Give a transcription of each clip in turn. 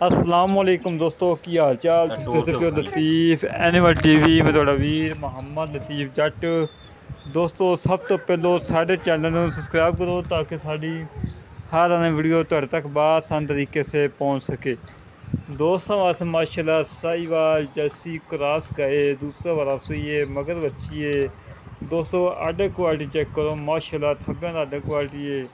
असलामुअलैकुम दोस्तों की हाल चाल लतीफ़ एनिमल टीवी में थोड़ा वीर मोहम्मद लतीफ़ जट। दोस्तों सब तो पहलो साढ़े चैनल में सबसक्राइब करो ताकि साड़ी हर आने वीडियो तुहाडे तक आसान तरीके से पहुंच सके। दोस्तों वास्ते माशाल्लाह साहिवाल जर्सी क्रॉस गए दूसरा वाला सुई है मगर बच्ची है। दोस्तों आडे क्वालिटी चेक करो माशाल्लाह थगन आडे क्वालिटी है।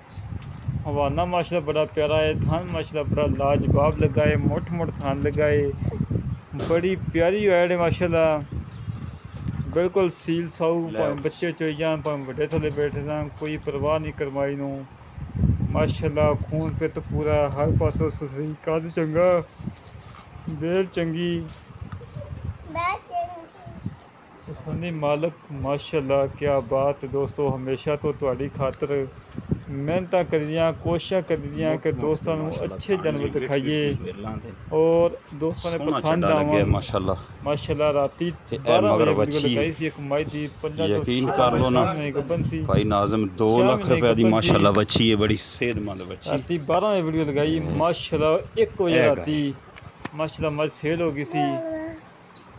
हवाना माशाल्लाह बड़ा प्यारा है। थान माशाल्लाह बड़ा लाजवाब लगा है। मोट थान लगा है। बड़ी प्यारी ऐड है माशाल्लाह। बिल्कुल सील साऊ भावें बच्चे चोई जान भावें बड़े थले बैठे जान कोई परवाह नहीं करवाई नू। माशाल्लाह खून पे तो पूरा हर पासों सुसरी कद चंगा बेल चंगी सुनी मालक माशाल्लाह क्या बात है। दोस्तों हमेशा तो तुहाडी खातर मेहनत करियां कोशिश करियां कि दोस्तों अच्छे जानवर दिखाइए और दोस्तों ने पसंद आवा। माशाल्लाह राती 12 बजे वीडियो लगाई सी एक माई दी 15 तो यकीन कर लो ना भाई नाज़िम 2 लाख रुपए दी माशाल्लाह बच्ची है। बड़ी सेहतमंद बच्ची राती 12 बजे वीडियो लगाई माशाल्लाह 1 बजे राती माशाल्लाह मज सेल हो गई सी।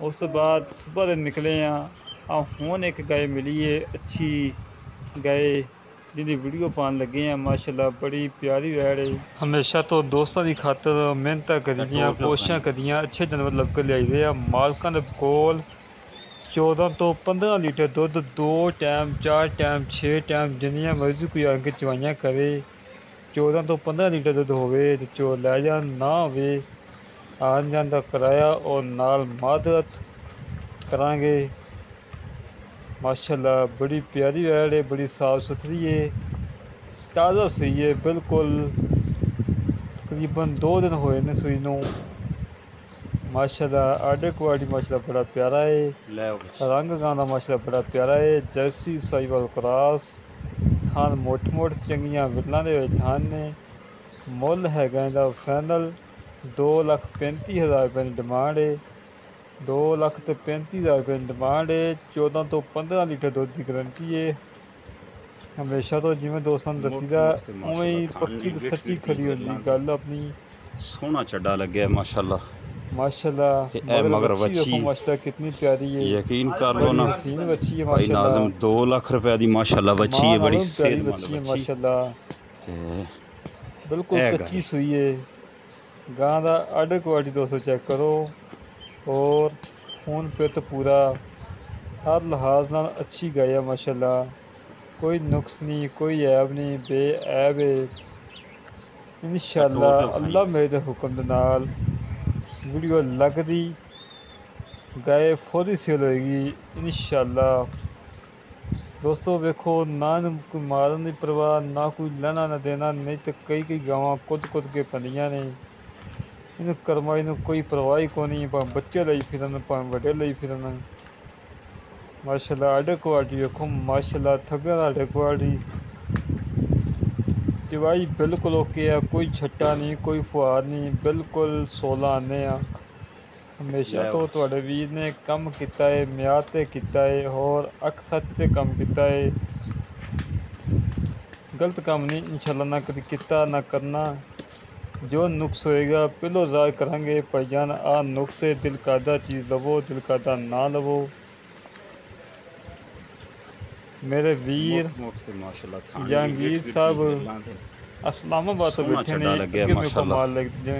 उस बाद सुबह निकले हाँ हुण एक गाय मिली है अच्छी गाय जिहदी वीडियो पान लगे हैं माशाल्लाह बड़ी प्यारी वैड़ है। हमेशा तो दोस्तों की खातर मेहनत करियां कोशिशां करियां अच्छे जानवर लभ के लियाई दे आ। मालकां दे कोल 14 तो 15 लीटर दुध 2 टाइम 4 टाइम 6 टाइम जिन्नियां मर्जी कोई आके चवाइयां करे 14 तो 15 लीटर दुध होवे ते चो लै जान ना होवे आन जान का किराया और नाल मादरत करांगे। माशाल्लाह बड़ी प्यारी वैड़ है बड़ी साफ़ सुथरी है ताज़ा सुई है बिल्कुल तकरीबन 2 दिन होए ने सुई नू। माशाल्लाह आडे क्वालिटी माशाल्लाह बड़ा प्यारा है। रंग गाना माशाल्लाह बड़ा प्यारा है। जर्सी साहिवाल क्रॉस थान मोट चंगियां विरलां दे विच थान ने। मुल हैगा इहदा फाइनल 2,35,000 रुपये की डिमांड है। 2,35,000 रुपये की डिमांड है। 14 तो 15 लीटर दुध की गारंटी है। हमेशा तो जिवें दोस्तों ने दसीदा उवें ही पक्की तो सच्ची खरी होंदी गल अपनी। सोहना चड्डा लगे माशाल्लाह माशाल्लाह मगर बच्ची माशाल्लाह कितनी प्यारी है। यकीन कर लो ना बच्ची है भाई नाज़िम 2 लाख रुपए की माशाल्लाह बच्ची है। बड़ी सेहतमंद बच्ची है माशाल्लाह बिल्कुल कच्ची सुई है। गां का आडे क्वालिटी दोस्तों चेक करो और खून पित पूरा हर लिहाज नाल अच्छी गाय है माशाल्लाह। कोई नुक्स नहीं कोई ऐब नहीं बेऐब है। इंशाअल्लाह अल्लाह मेरे दे हुक्म दे नाल वीडियो लगदी गाय फौरी सेल होएगी इंशाअल्लाह। दोस्तों वेखो ना कोई मारन की परवाह ना कोई लेना ना देना नहीं तो कई गावां कुद के पंदियां ने इन करमाई नूं कोई परवाह ही कोनी भावें बच्चे लई फिरन भावें वड्डे लई फिरन। माशाल्लाह आडे क्वालिटी वेखो माशाल्लाह थग्गा आडे क्वालिटी चवाई बिल्कुल ओके है। कोई छट्टा नहीं कोई फुहार नहीं बिल्कुल 16 आने हमेशा तो तुहाडे वीर ने कम किया है म्याद ते किया है और अख सच ते कम किया है। गलत काम नहीं इंशाल्लाह ना कभी किया ना करना। जो नुक्स होएगा पहलो ज़ाहिर करांगे भाईजान आ नुक्स है दिल कादा चीज़ लवो दिल कादा ना लवो। मेरे वीर जहांगीर साहब इस्लामाबाद तो बैठे ने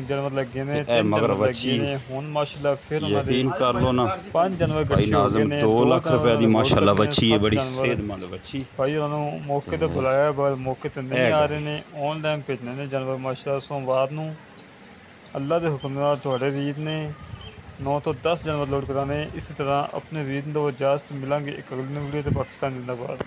जानवर लगे ने मगर बच्ची हुण माशाल्लाह फिर यकीन कर लो ना 5 जानवर भाई नाज़िम 2 लाख रुपए की माशाल्लाह बच्ची है। बड़ी सेहतमंद बच्ची भाई उन्होंने मौके ते बुलाया पर मौके ते नहीं आ रहे ने ऑनलाइन भेजने ने जानवर माशाल्लाह सोमवार नूं अल्लाह के हुक्म नाल तुहाडे वीर ने 9 तो 10 जानवर लोड कराने। इसी तरह अपने वीर को इजाज़त मिलांगे एक अगली वीडियो ते। पाकिस्तान जिंदाबाद।